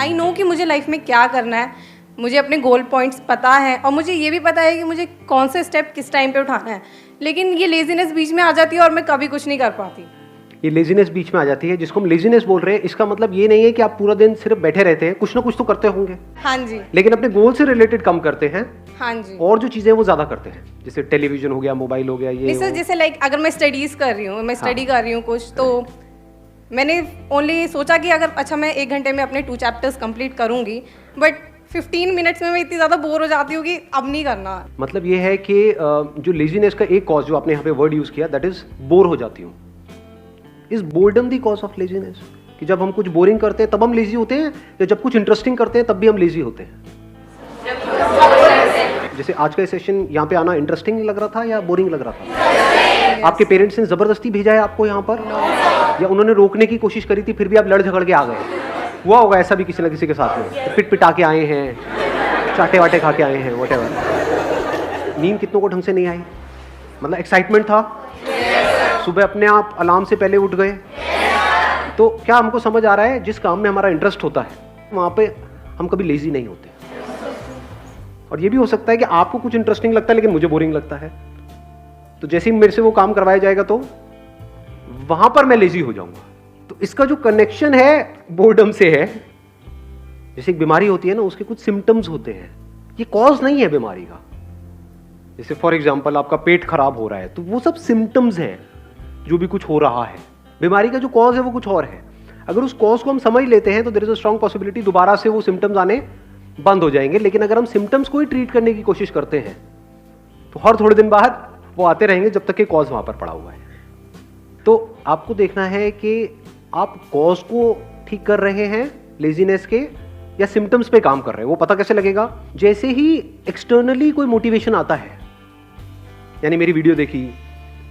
I know कि मुझे life में क्या करना है, मुझे अपने गोल पॉइंट्स पता है और मुझे ये भी पता है कि मुझे कौन से स्टेप किस टाइम पे उठाना है, लेकिन ये लेजीनेस बीच में आ जाती है और मैं कभी कुछ नहीं कर पाती। ये लेजीनेस बीच में आ जाती है, जिसको हम लेजीनेस बोल रहे हैं, इसका मतलब ये नहीं है कि आप पूरा दिन सिर्फ बैठे रहते हैं, कुछ ना कुछ तो करते होंगे। हाँ जी। लेकिन अपने गोल से रिलेटेड कम करते हैं। हाँ जी। और जो चीजें वो ज्यादा करते हैं, जैसे टेलीविजन हो गया, मोबाइल हो गया, ये सर जैसे लाइक अगर मैं स्टडीज कर रही हूँ, मैं स्टडी कर रही हूँ कुछ, तो मैंने ओनली सोचा कि अगर अच्छा मैं 1 घंटे में अपने 2 चैप्टर्स कंप्लीट करूंगी, बट 15 मिनट्स में मैं इतनी ज़्यादा बोर हो जाती हूँ कि अब नहीं करना। मतलब ये है कि जो लेजीनेस का एक कॉज जो आपने यहाँ पे वर्ड यूज किया, दैट इज बोर हो जाती हूँ। Is boredom the cause of laziness? कि जब हम कुछ बोरिंग करते हैं तब हम लेजी होते हैं, या जब कुछ इंटरेस्टिंग करते हैं तब भी हम लेजी होते हैं? जैसे आज का सेशन यहाँ पे आना इंटरेस्टिंग लग रहा था या बोरिंग लग रहा था? आपके पेरेंट्स ने जबरदस्ती भेजा है आपको यहाँ पर, या उन्होंने रोकने की कोशिश करी थी फिर भी आप लड़ झगड़ के आ गए? हुआ होगा ऐसा भी किसी न किसी के साथ में, पिट पिटा के आए हैं, चाटे वाटे खा के आए हैं, व्हाटएवर। नींद कितनों को ढंग से नहीं आई? मतलब एक्साइटमेंट था, सुबह अपने आप अलार्म से पहले उठ गए। तो क्या हमको समझ आ रहा है, जिस काम में हमारा इंटरेस्ट होता है वहाँ पे हम कभी लेजी नहीं होते। और ये भी हो सकता है कि आपको कुछ इंटरेस्टिंग लगता है लेकिन मुझे बोरिंग लगता है, तो जैसे ही मेरे से वो काम करवाया जाएगा तो वहां पर मैं लेजी हो जाऊंगा। तो इसका जो कनेक्शन है बोर्डम से है। जैसे एक बीमारी होती है ना, उसके कुछ सिम्टम्स होते हैं, ये कॉज नहीं है बीमारी का। जैसे फॉर एग्जांपल आपका पेट खराब हो रहा है, तो वो सब सिम्टम्स हैं जो भी कुछ हो रहा है। बीमारी का जो कॉज है वो कुछ और है। अगर उस कॉज को हम समझ लेते हैं तो there is a strong possibility दोबारा से वो सिम्टम्स आने बंद हो जाएंगे। लेकिन अगर हम सिम्टम्स को ही ट्रीट करने की कोशिश करते हैं तो हर थोड़े दिन बाद वो आते रहेंगे जब तक कि कॉज वहां पर पड़ा हुआ है। तो आपको देखना है कि आप कॉज को ठीक कर रहे हैं लेजीनेस के, या सिम्टम्स पे काम कर रहे हैं। वो पता कैसे लगेगा? जैसे ही एक्सटर्नली कोई मोटिवेशन आता है, यानी मेरी वीडियो देखी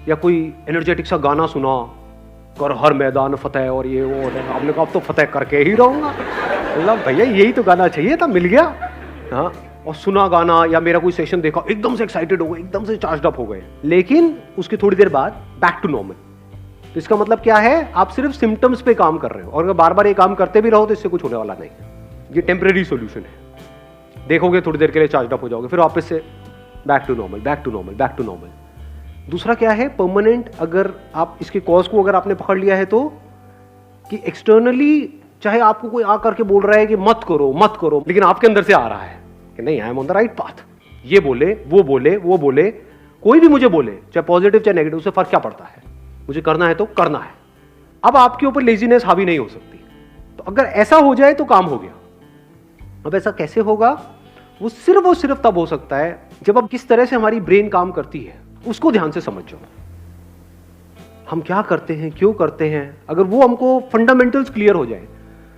या कोई एनर्जेटिक सा गाना सुना, कर हर मैदान फतेह और ये वो, आपने कहा अब तो फतेह करके ही रहूंगा। मतलब भैया यही तो गाना चाहिए था, मिल गया। हाँ, और सुना गाना या मेरा कोई सेशन देखा, एकदम से एक्साइटेड हो गए, एकदम से चार्ज अप हो गए, लेकिन उसकी थोड़ी देर बाद बैक टू नॉर्मल। तो इसका मतलब क्या है? आप सिर्फ सिम्टम्स पे काम कर रहे हो, और अगर बार बार ये काम करते भी रहो तो इससे कुछ होने वाला नहीं है। ये टेम्परेरी सॉल्यूशन है। देखोगे थोड़ी देर के लिए चार्ज अप हो जाओगे, फिर वापस से back to normal, back to normal, back to normal. दूसरा क्या है? परमानेंट। अगर आप इसके कॉज को अगर आपने पकड़ लिया है तो, कि एक्सटर्नली चाहे आपको कोई आकर के बोल रहा है कि मत करो मत करो, लेकिन आपके अंदर से आ रहा है कि नहीं, I am on the right path. ये बोले, वो बोले, वो बोले, कोई भी मुझे बोले, चाहे पॉजिटिव चाहे नेगेटिव, उससे फर्क क्या पड़ता है? मुझे करना है तो करना है। अब आपके ऊपर लेजीनेस हावी नहीं हो सकती। तो अगर ऐसा हो जाए तो काम हो गया। अब ऐसा कैसे होगा? वो सिर्फ तब हो सकता है जब अब किस तरह से हमारी ब्रेन काम करती है उसको ध्यान से समझ जाओ। हम क्या करते हैं, क्यों करते हैं, अगर वो हमको फंडामेंटल्स क्लियर हो जाए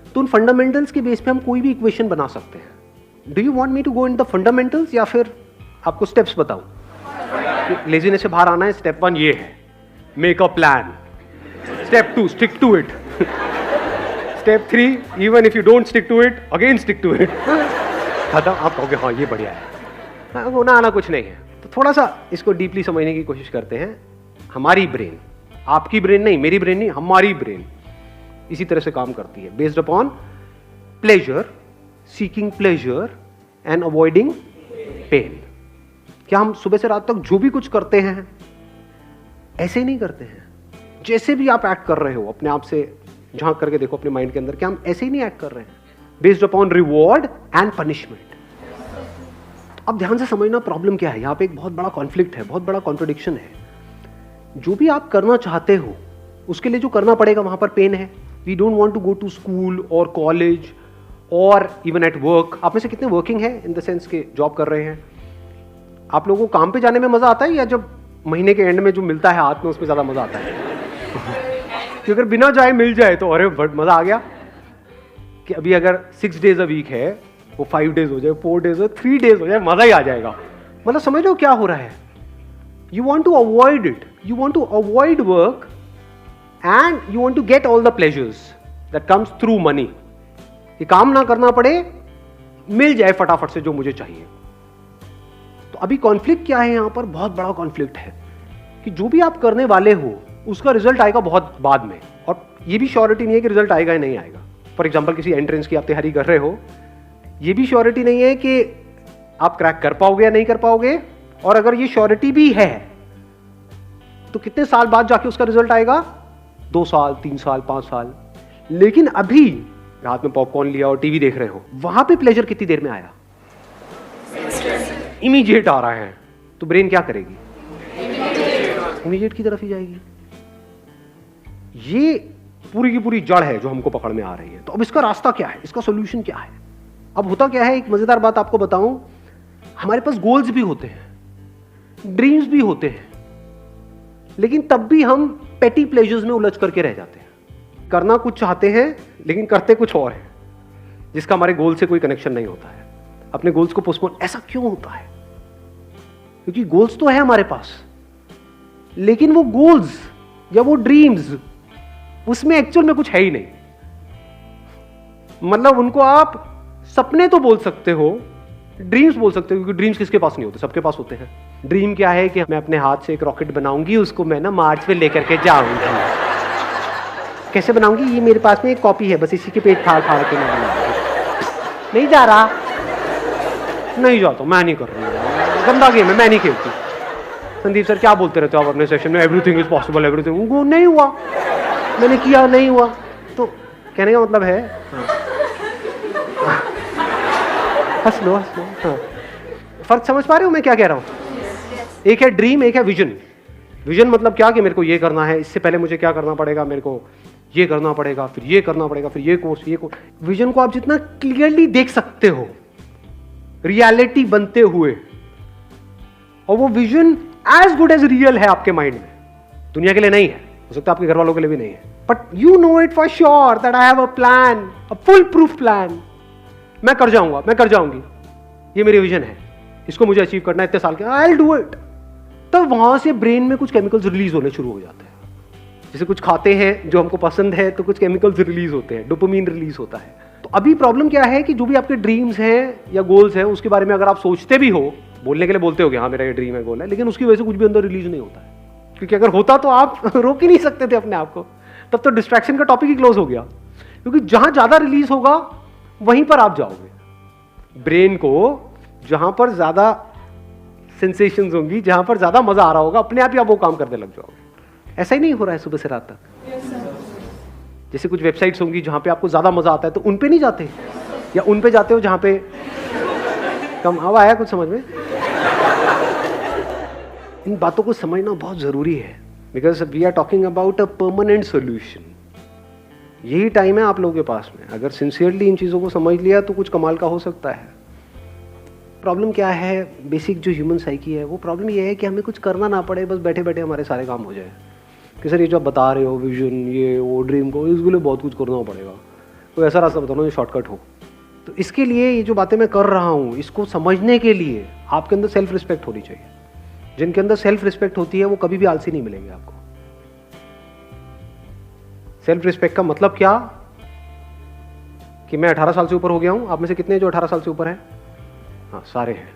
तो उन फंडामेंटल्स के बेस पे हम कोई भी इक्वेशन बना सकते हैं। Do you want me to go in the fundamentals, या फिर आपको स्टेप्स बताऊं? लेजीनेस से बाहर आना है, स्टेप 1 ये है, make a plan. Step 2 stick to it. Step 3 even if you don't stick to it, again stick to it. खत्म। आप कहोगे हाँ ये बढ़िया है, हाँ, वो ना आना कुछ नहीं है। तो थोड़ा सा इसको डीपली समझने की कोशिश करते हैं। हमारी ब्रेन, आपकी ब्रेन नहीं, मेरी ब्रेन नहीं, हमारी ब्रेन इसी तरह से काम करती है, based upon pleasure, seeking pleasure and avoiding pain. क्या हम सुबह से रात तक जो भी कुछ करते हैं ऐसे ही नहीं करते हैं? जैसे भी आप एक्ट कर रहे हो, अपने आप से झांक करके देखो अपने माइंड के अंदर, क्या हम ऐसे ही नहीं एक्ट कर रहे हैं? Based upon reward and punishment. अब ध्यान से समझना प्रॉब्लम क्या है। यहां पे एक बहुत बड़ा कॉन्फ्लिक्ट है, बहुत बड़ा कॉन्ट्रडिक्शन है। जो भी आप करना चाहते हो उसके लिए जो करना पड़ेगा वहां पर पेन है। We don't want to go to school और कॉलेज और इवन एट वर्क। आप में से कितने वर्किंग है, इन द सेंस के जॉब कर रहे हैं? आप लोगों को काम पे जाने में मजा आता है, या जब महीने के एंड में जो मिलता है हाथ में उसमें ज्यादा मजा आता है? कि अगर बिना जाए मिल जाए तो अरे मजा आ गया। कि अभी अगर 6 days अ वीक है, वो 5 days हो जाए, 4 days हो, 3 days हो जाए, मजा ही आ जाएगा। मतलब समझ लो क्या हो रहा है। You want to avoid it, you want to avoid work and you want to get all the pleasures that comes through money. कि काम ना करना पड़े, मिल जाए फटाफट से जो मुझे चाहिए। तो अभी कॉन्फ्लिक्ट क्या है यहां पर? बहुत बड़ा कॉन्फ्लिक्ट है कि जो भी आप करने वाले हो उसका रिजल्ट आएगा बहुत बाद में, और ये भी श्योरिटी नहीं है कि रिजल्ट आएगा या नहीं आएगा। फॉर एग्जाम्पल किसी एंट्रेंस की आप तैयारी कर रहे हो, ये भी श्योरिटी नहीं है कि आप क्रैक कर पाओगे या नहीं कर पाओगे, और अगर ये श्योरिटी भी है तो कितने साल बाद जाके उसका रिजल्ट आएगा, 2 साल, 3 साल, 5 साल। लेकिन अभी हाथ में पॉपकॉर्न लिया और टीवी देख रहे हो, वहां पे प्लेजर कितनी देर में आया, इमीडिएट आ रहा है, तो ब्रेन क्या करेगी, इमीडिएट की तरफ ही जाएगी। ये पूरी की पूरी जड़ है जो हमको पकड़ में आ रही है। तो अब इसका रास्ता क्या है, इसका सॉल्यूशन क्या है? अब होता क्या है, एक मजेदार बात आपको बताऊं, हमारे पास गोल्स भी होते हैं, ड्रीम्स भी होते हैं, लेकिन तब भी हम पेटी प्लेजर्स में उलझ करके रह जाते हैं। करना कुछ चाहते हैं लेकिन करते कुछ और है, जिसका हमारे गोल से कोई कनेक्शन नहीं होता है। अपने गोल्स को पोस्टपोन, ऐसा क्यों होता है? क्योंकि गोल्स तो है हमारे पास, लेकिन वो गोल्स या वो ड्रीम्स, उसमें एक्चुअल में कुछ है ही नहीं। मतलब उनको आप सपने तो बोल सकते हो, ड्रीम्स बोल सकते हो, क्योंकि ड्रीम्स किसके पास नहीं होते, सबके पास होते हैं। ड्रीम क्या है कि मैं अपने हाथ से एक रॉकेट बनाऊंगी, उसको मैं ना मार्स पे लेकर के जाऊंगी। कैसे बनाऊंगी, ये मेरे पास में एक कॉपी है, बस इसी के पेट फाड़ फाड़ के मैं बनाऊंगी। नहीं जा रहा, नहीं जाता, मैं नहीं कर रही, गंदा गेम है, मैं नहीं खेलती। संदीप सर क्या बोलते रहते हो आप अपने सेशन में, एवरीथिंग इज पॉसिबल, एवरीथिंग। वो नहीं हुआ, मैंने किया, नहीं हुआ। तो कहने का मतलब है, हंस लो हंस लो। हाँ, फर्क समझ पा रहे हो मैं क्या कह रहा हूं? एक है ड्रीम, एक है विजन। विजन मतलब क्या, कि मेरे को ये करना है, इससे पहले मुझे क्या करना पड़ेगा, मेरे को ये करना पड़ेगा, फिर ये करना पड़ेगा, फिर ये कोर्स, ये कोर्स। विजन को आप जितना क्लियरली देख सकते हो रियलिटी बनते हुए, और वो vision as good as real है आपके माइंड में, दुनिया के लिए नहीं है, हो सकता है आपके घर वालों के लिए भी नहीं है, but you know it for sure that I have a plan, a full proof plan. मैं कर जाऊंगा, मैं कर जाऊंगी, ये मेरी विजन है, इसको मुझे अचीव करना है इतने साल के, आई विल डू इट। तब वहां से ब्रेन में कुछ केमिकल्स रिलीज होने शुरू हो जाते हैं। जैसे कुछ खाते हैं जो हमको पसंद है तो कुछ केमिकल्स रिलीज होते हैं, डोपामिन रिलीज होता है। तो अभी प्रॉब्लम क्या है कि जो भी आपके ड्रीम्स हैं या गोल्स हैं, उसके बारे में अगर आप सोचते भी हो, बोलने के लिए बोलते हो कि हाँ मेरा ये ड्रीम है, गोल है, लेकिन उसकी वजह से कुछ भी अंदर रिलीज नहीं होता है। क्योंकि अगर होता तो आप रोक ही नहीं सकते थे अपने आप को, तब तो डिस्ट्रैक्शन का टॉपिक ही क्लोज हो गया। क्योंकि जहां ज्यादा रिलीज होगा वहीं पर आप जाओगे। ब्रेन को जहां पर ज्यादा सेंसेशंस होंगी, जहां पर ज्यादा मजा आ रहा होगा, अपने आप ही आप वो काम करने लग जाओगे। ऐसा ही नहीं हो रहा है सुबह से रात तक? जैसे कुछ वेबसाइट्स होंगी जहां पे आपको ज्यादा मजा आता है, तो उन पे नहीं जाते, या उन पे जाते हो जहां पे कम। अब आया कुछ समझ में? इन बातों को समझना बहुत जरूरी है, because we are talking about a permanent solution. यही टाइम है आप लोगों के पास में, अगर सिंसियरली इन चीज़ों को समझ लिया तो कुछ कमाल का हो सकता है। प्रॉब्लम क्या है, बेसिक जो ह्यूमन साइकी है, वो प्रॉब्लम ये है कि हमें कुछ करना ना पड़े, बस बैठे बैठे हमारे सारे काम हो जाए। कि सर ये जो आप बता रहे हो, विजन, ये वो ड्रीम को, इसके लिए बहुत कुछ करना पड़ेगा, कोई ऐसा रास्ता बताओ ना जो शॉर्टकट हो। तो इसके लिए ये जो बातें मैं कर रहा हूँ, इसको समझने के लिए आपके अंदर सेल्फ रिस्पेक्ट होनी चाहिए। जिनके अंदर सेल्फ रिस्पेक्ट होती है वो कभी भी आलसी नहीं मिलेंगे आपको। सेल्फ रिस्पेक्ट का मतलब क्या, कि मैं 18 साल से ऊपर हो गया हूं। आप में से कितने जो 18 साल से ऊपर हैं? हाँ, सारे हैं।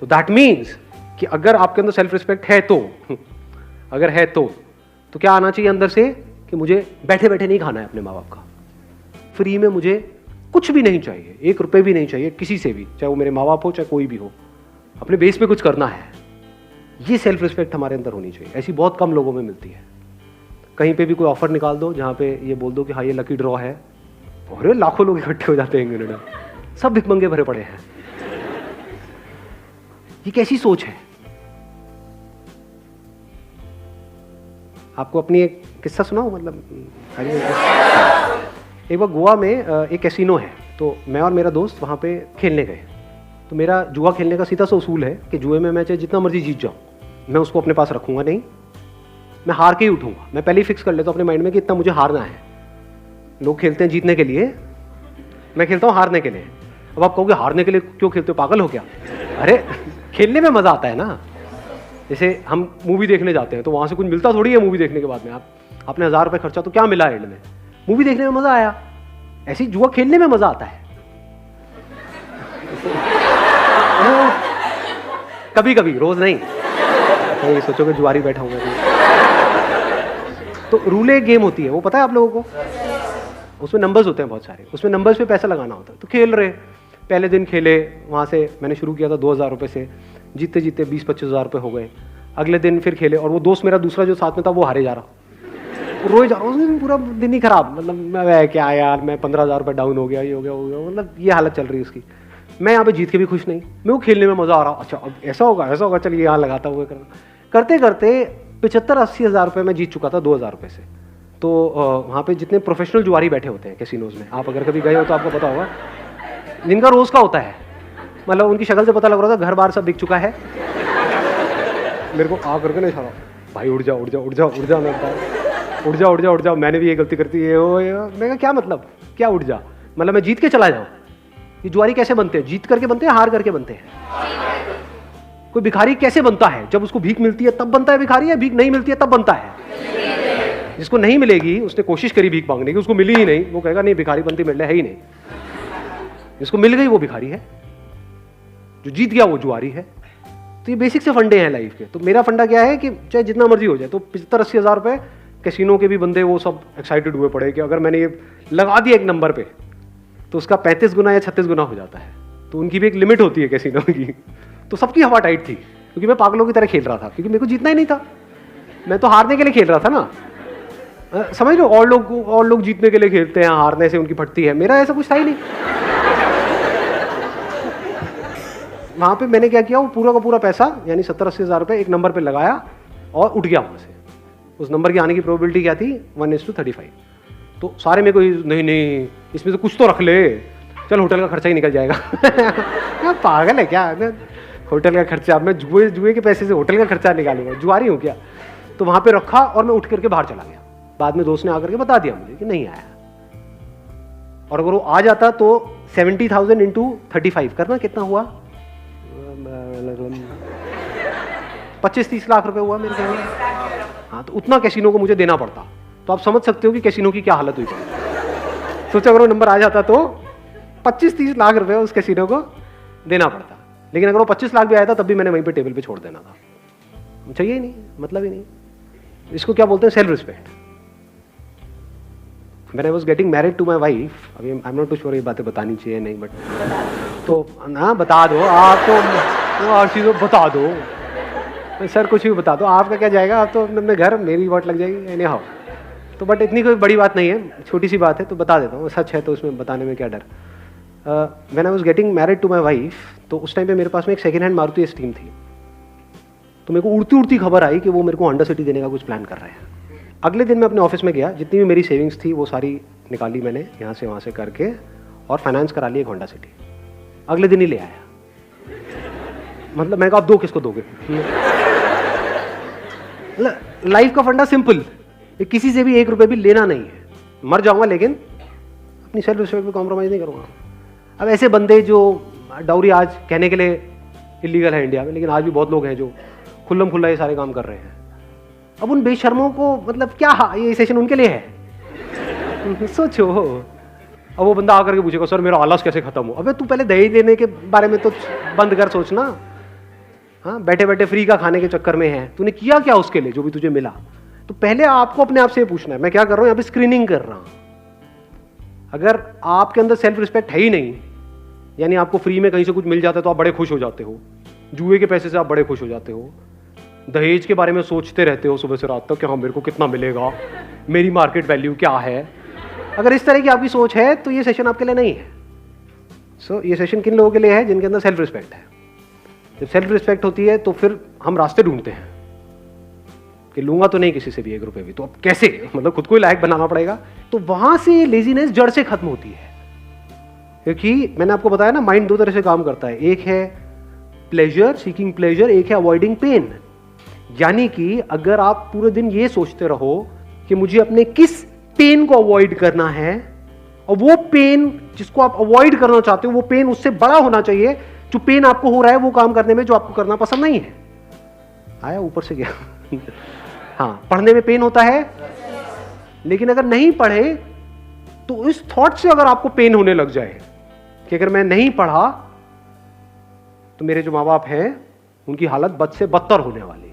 तो दैट मीन्स कि अगर आपके अंदर सेल्फ रिस्पेक्ट है तो अगर है तो क्या आना चाहिए अंदर से, कि मुझे बैठे बैठे नहीं खाना है अपने माँ बाप का, फ्री में मुझे कुछ भी नहीं चाहिए, 1 रुपए भी नहीं चाहिए किसी से भी, चाहे वो मेरे माँ बाप हो चाहे कोई भी हो, अपने बेस पे कुछ करना है। ये सेल्फ रिस्पेक्ट हमारे अंदर होनी चाहिए। ऐसी बहुत कम लोगों में मिलती है। कहीं पे भी कोई ऑफर निकाल दो जहाँ पे ये बोल दो कि हाँ ये लकी ड्रॉ है, और लाखों लोग इकट्ठे हो जाते हैं इंग्लैंड, सब भिखमंगे भरे पड़े हैं। ये कैसी सोच है? आपको अपनी एक किस्सा सुनाऊं, मतलब एक बार गोवा में एक कैसीनो है, तो मैं और मेरा दोस्त वहाँ पे खेलने गए। तो मेरा जुआ खेलने का सीधा सा उसूल है कि जुए में मैं चाहे जितना मर्जी जीत जाऊँ, मैं उसको अपने पास रखूँगा नहीं, मैं हार के ही उठूँगा। मैं पहले ही फिक्स कर लेता हूँ अपने माइंड में कि इतना मुझे हारना है। लोग खेलते हैं जीतने के लिए, मैं खेलता हूँ हारने के लिए। अब आप कहोगे हारने के लिए क्यों खेलते हो, पागल हो क्या? अरे खेलने में मज़ा आता है ना। जैसे हम मूवी देखने जाते हैं तो वहाँ से कुछ मिलता थोड़ी है मूवी देखने के बाद में। आपने 1000 रुपये खर्चा तो क्या मिला एंड में? मूवी देखने में मज़ा आया। ऐसे ही जुआ खेलने में मज़ा आता है कभी कभी, रोज नहीं। तो सोचोगे जुआरी बैठा हूँ मैं। तो रूले गेम होती है, वो पता है आप लोगों को? उसमें नंबर्स होते हैं बहुत सारे, उसमें नंबर्स पे पैसा लगाना होता है। तो खेल रहे, पहले दिन खेले, वहाँ से मैंने शुरू किया था 2,000 रुपये से, जीतते जीतते 20-25 हज़ार रुपये हो गए। अगले दिन फिर खेले और वो दोस्त मेरा दूसरा जो साथ में था वो हारे जा रहा, रोए जा रहा, उस दिन पूरा दिन ही खराब, मतलब मैं क्या यार, मैं 15,000 रुपये डाउन हो गया, ये हो गया, मतलब ये हालत चल रही है उसकी। मैं यहाँ पे जीत के भी खुश नहीं, मेरे को खेलने में मज़ा आ रहा, अच्छा अब ऐसा होगा चलिए यहाँ लगाता हुआ करते करते 75-80 हज़ार रुपये मैं जीत चुका था 2,000 रुपये से। तो वहाँ पे जितने प्रोफेशनल जुआरी बैठे होते हैं कैसीनोज में, आप अगर कभी गए हो तो आपको पता होगा, जिनका रोज़ का होता है, मतलब उनकी शक्ल से पता लग रहा था घर बार सब बिक चुका है। मेरे को आ करके नहीं इशारा, भाई उड़ जा उड़ जा उड़ जा उड़ जा, मैं उड़ जा उड़ जा उड़ जा, मैंने भी ये गलती करती है, मैं कहा क्या मतलब, क्या उड़ जा, मतलब मैं जीत के चला जाऊँ? ये जुआरी कैसे बनते हैं? जीत करके बनते हैं, हार करके बनते हैं? कोई भिखारी कैसे बनता है? जब उसको भीख मिलती है तब बनता है भिखारी, या भीख नहीं मिलती है तब बनता है? जिसको नहीं मिलेगी, उसने कोशिश करी भीख मांगने की, उसको मिली ही नहीं, वो कहेगा नहीं भिखारी बनती मिलने है ही नहीं। जिसको मिल गई वो भिखारी है, जो जीत गया वो जुआरी है। तो ये बेसिक से फंडे हैं लाइफ के। तो मेरा फंडा क्या है कि चाहे जितना मर्जी हो जाए, तो 75-80 हज़ार रुपये कैसीनो के भी बंदे वो सब एक्साइटेड हुए पड़े कि अगर मैंने ये लगा दिया एक नंबर पे तो उसका 35 गुना या 36 गुना हो जाता है। तो उनकी भी एक लिमिट होती है कैसीनो की। तो सबकी हवा टाइट थी, क्योंकि मैं पागलों की तरह खेल रहा था, क्योंकि मेरे को जीतना ही नहीं था, मैं तो हारने के लिए खेल रहा था ना। समझ लो, और लोग जीतने के लिए खेलते हैं, हारने से उनकी फटती है, मेरा ऐसा कुछ था ही नहीं। वहाँ पे मैंने क्या किया, वो पूरा का पूरा पैसा यानी 70-80 हज़ार रुपये एक नंबर पे लगाया और उठ गया वहाँ से। उस नंबर की आने की प्रोबेबिलिटी क्या थी? 1:35। तो सारे मेरे को नहीं इसमें से कुछ तो रख ले, चल होटल का खर्चा ही निकल जाएगा। क्या पागल है क्या, होटल का खर्चा, मैं जुए के पैसे से होटल का खर्चा निकालूंगा, जुआरी हूँ क्या? तो वहाँ पे रखा और मैं उठ करके बाहर चला गया। बाद में दोस्त ने आकर के बता दिया मुझे कि नहीं आया। और अगर वो आ जाता तो 70,000 × 35 करना कितना हुआ? 25-30 लाख रुपए हुआ मेरे ख्याल में। हाँ, तो उतना कैसीनो को मुझे देना पड़ता। तो आप समझ सकते हो कि कैसीनो की क्या हालत हुई। सोचा अगर वो नंबर आ जाता तो 25-30 लाख रुपए उस कैसीनो को देना पड़ता। लेकिन अगर वो 25 लाख भी आया था तब भी मैंने वहीं पे टेबल पे छोड़ देना था। चाहिए ही नहीं, मतलब ही नहीं। इसको क्या बोलते हैं? Self respect. When I was getting married to my wife, अभी I am not too sure ये बातें बतानी चाहिए नहीं, बट तो ना बता दो आप, तो हर चीज़ बता दो सर, कुछ भी बता दो, आपका क्या जाएगा, आप तो अपने घर, मेरी वोट लग जाएगी एनी हाउ। तो बट इतनी कोई बड़ी बात नहीं है, छोटी सी बात है, तो बता देता हूँ, सच है तो उसमें बताने में क्या डर। When I was getting married to my wife, तो उस टाइम पे मेरे पास में एक सेकेंड हैंड मारुति एस्टीम थी। तो मेरे को उड़ती उड़ती खबर आई कि वो मेरे को होंडा सिटी देने का कुछ प्लान कर रहे हैं। अगले दिन मैं अपने ऑफिस में गया, जितनी भी मेरी सेविंग्स थी वो सारी निकाली मैंने यहाँ से वहाँ से करके और फाइनेंस करा लिया एक होंडा सिटी। अगले दिन ही ले आया। मतलब मैं कहा आप दो किसको दोगे? लाइफ का फंडा सिंपल, किसी से भी 1 रुपये भी लेना नहीं है। मर जाऊंगा लेकिन अपनी सेल्फ रिस्पेक्ट पे कॉम्प्रोमाइज़ नहीं करूँगा। अब ऐसे बंदे जो डाउरी आज कहने के लिए इलीगल है इंडिया में, लेकिन आज भी बहुत लोग हैं जो खुल्लम खुल्ला ये सारे काम कर रहे हैं। अब उन बेशर्मों को मतलब क्या ये सेशन उनके लिए है? सोचो। अब वो बंदा आकर के पूछेगा सर मेरा आलस कैसे खत्म हो? अबे तू पहले दहेज लेने के बारे में तो बंद कर सोचना। हाँ, बैठे बैठे फ्री का खाने के चक्कर में है, तूने किया क्या उसके लिए जो भी तुझे मिला? तो पहले आपको अपने आप से पूछना है मैं क्या कर रहा हूँ, यहाँ पे स्क्रीनिंग कर रहा हूँ। अगर आपके अंदर सेल्फ रिस्पेक्ट है ही नहीं, यानी आपको फ्री में कहीं से कुछ मिल जाता है तो आप बड़े खुश हो जाते हो, जुए के पैसे से आप बड़े खुश हो जाते हो, दहेज के बारे में सोचते रहते हो सुबह से रात तक कि हाँ मेरे को कितना मिलेगा, मेरी मार्केट वैल्यू क्या है। अगर इस तरह की आपकी सोच है तो ये सेशन आपके लिए नहीं है। सो ये सेशन किन लोगों के लिए है? जिनके अंदर सेल्फ रिस्पेक्ट है। जब सेल्फ रिस्पेक्ट होती है तो फिर हम रास्ते ढूंढते हैं कि लूंगा तो नहीं किसी से भी 1 रुपये भी, तो अब कैसे, मतलब खुद को ही लायक बनाना पड़ेगा। तो वहां से लेजीनेस जड़ से खत्म होती है। क्योंकि मैंने आपको बताया ना, माइंड 2 तरह से काम करता है, एक है प्लेजर, सीकिंग प्लेजर, एक है अवॉइडिंग पेन। यानी कि अगर आप पूरे दिन ये सोचते रहो कि मुझे अपने किस पेन को अवॉइड करना है, और वो पेन जिसको आप अवॉइड करना चाहते हो वो पेन उससे बड़ा होना चाहिए जो पेन आपको हो रहा है वो काम करने में जो आपको करना पसंद नहीं है। आया ऊपर से गया। हाँ, पढ़ने में पेन होता है, लेकिन अगर नहीं पढ़े तो इस थॉट से अगर आपको पेन होने लग जाए कि अगर मैं नहीं पढ़ा तो मेरे जो माँ बाप हैं उनकी हालत बद से बदतर होने वाली है,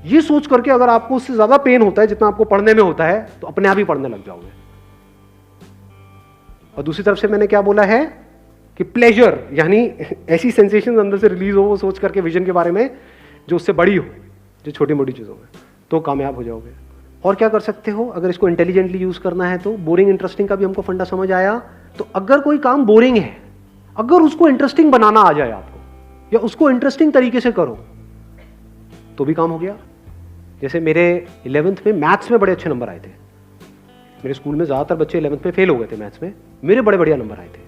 ये सोच करके अगर आपको उससे ज्यादा पेन होता है जितना आपको पढ़ने में होता है तो अपने आप ही पढ़ने लग जाओगे। और दूसरी तरफ से मैंने क्या बोला है कि प्लेजर, यानी ऐसी सेंसेशन अंदर से रिलीज हो वो सोच करके विजन के बारे में जो उससे बड़ी हो, जो छोटी मोटी चीज़ों में, तो कामयाब हो जाओगे। और क्या कर सकते हो अगर इसको इंटेलिजेंटली यूज करना है तो? बोरिंग इंटरेस्टिंग का भी हमको फंडा समझ आया। तो अगर कोई काम बोरिंग है, अगर उसको इंटरेस्टिंग बनाना आ जाए आपको, या उसको इंटरेस्टिंग तरीके से करो, तो भी काम हो गया। जैसे मेरे 11th में मैथ्स में बड़े अच्छे नंबर आए थे। मेरे स्कूल में ज़्यादातर बच्चे 11th में फेल हो गए थे मैथ्स में, मेरे बड़े बढ़िया नंबर आए थे।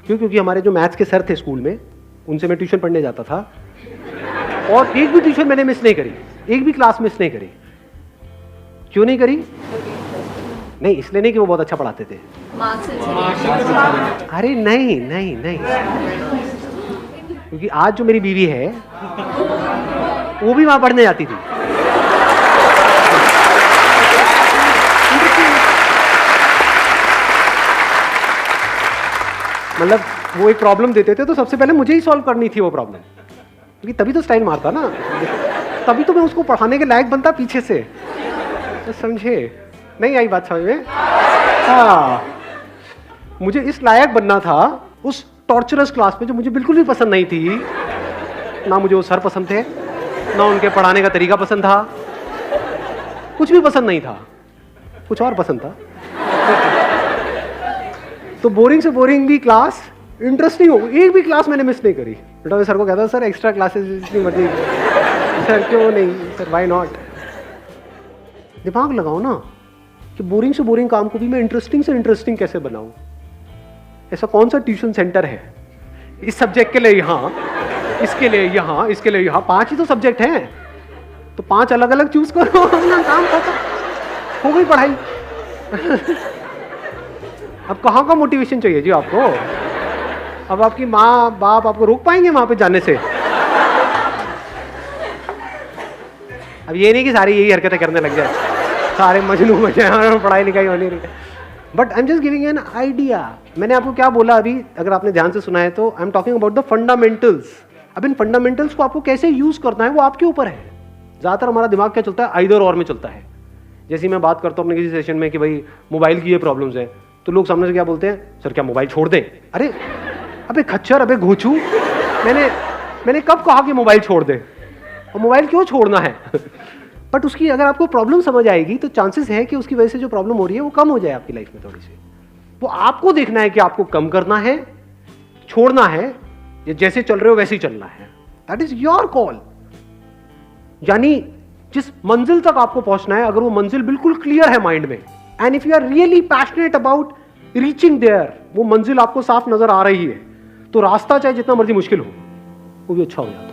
क्यों? क्योंकि हमारे जो मैथ्स के सर थे स्कूल में, उनसे मैं ट्यूशन पढ़ने जाता था, और एक भी ट्यूशन मैंने मिस नहीं करी, एक भी क्लास मिस नहीं करी। क्यों नहीं करी? नहीं, इसलिए नहीं कि वो बहुत अच्छा पढ़ाते थे, अरे नहीं नहीं नहीं, क्योंकि आज जो मेरी बीवी है वो भी वहां पढ़ने जाती थी। मतलब वो एक प्रॉब्लम देते थे तो सबसे पहले मुझे ही सॉल्व करनी थी वो प्रॉब्लम, क्योंकि तभी तो स्टाइल मारता ना, तभी तो मैं उसको पढ़ाने के लायक बनता पीछे से। तो समझे? नहीं आई बात समझ में? हाँ, मुझे इस लायक बनना था उस टॉर्चरस क्लास में जो मुझे बिल्कुल भी पसंद नहीं थी। ना मुझे वो सर पसंद थे, ना उनके पढ़ाने का तरीका पसंद था, कुछ भी पसंद नहीं था, कुछ और पसंद था। तो बोरिंग से बोरिंग भी क्लास इंटरेस्टिंग हो, एक भी क्लास मैंने मिस नहीं करी। बेटा मैं सर को कहता सर एक्स्ट्रा क्लासेस जितनी मर्जी, सर क्यों नहीं, सर व्हाई नॉट। दिमाग लगाओ ना कि बोरिंग से बोरिंग काम को भी मैं इंटरेस्टिंग से इंटरेस्टिंग कैसे बनाऊं। ऐसा कौन सा ट्यूशन सेंटर है इस सब्जेक्ट के लिए यहाँ, इसके लिए यहाँ, इसके लिए यहाँ, 5 ही तो सब्जेक्ट हैं, तो 5 अलग अलग चूज करो, अपना काम खत्म, हो गई पढ़ाई। अब कहाँ का मोटिवेशन चाहिए जी आपको? अब आपकी माँ बाप आपको रोक पाएंगे वहां पे जाने से? अब ये नहीं कि सारी यही हरकतें करने लग जाए, सारे मजनू हो जाए, पढ़ाई लिखाई होनी नहीं। But I am just giving an idea. मैंने आपको क्या बोला अभी, अगर आपने ध्यान से सुना है तो, I am talking about the fundamentals. अब इन फंडामेंटल्स को आपको कैसे यूज करना है वो आपके ऊपर है। ज्यादातर हमारा दिमाग क्या चलता है, आइदर और में चलता है। जैसे मैं बात करता हूँ अपने किसी सेशन में कि भाई मोबाइल की ये प्रॉब्लम्स है, तो लोग सामने से क्या बोलते हैं, सर क्या मोबाइल छोड़ दें? अरे अबे खच्चर, अबे घोचू, मैंने कब कहा कि मोबाइल छोड़ दे? और मोबाइल क्यों छोड़ना है? बट उसकी अगर आपको प्रॉब्लम समझ आएगी तो चांसेस है कि उसकी वजह से जो प्रॉब्लम हो रही है वो कम हो जाए आपकी लाइफ में थोड़ी सी। वो आपको देखना है कि आपको कम करना है, छोड़ना है, या जैसे चल रहे हो वैसे ही चलना है। That is your call. यानी जिस मंजिल तक आपको पहुंचना है, अगर वो मंजिल बिल्कुल क्लियर है माइंड में, and if you are really passionate about reaching there, वो मंजिल आपको साफ नजर आ रही है, तो रास्ता चाहे जितना मर्जी मुश्किल हो वो भी अच्छा हो जाता है।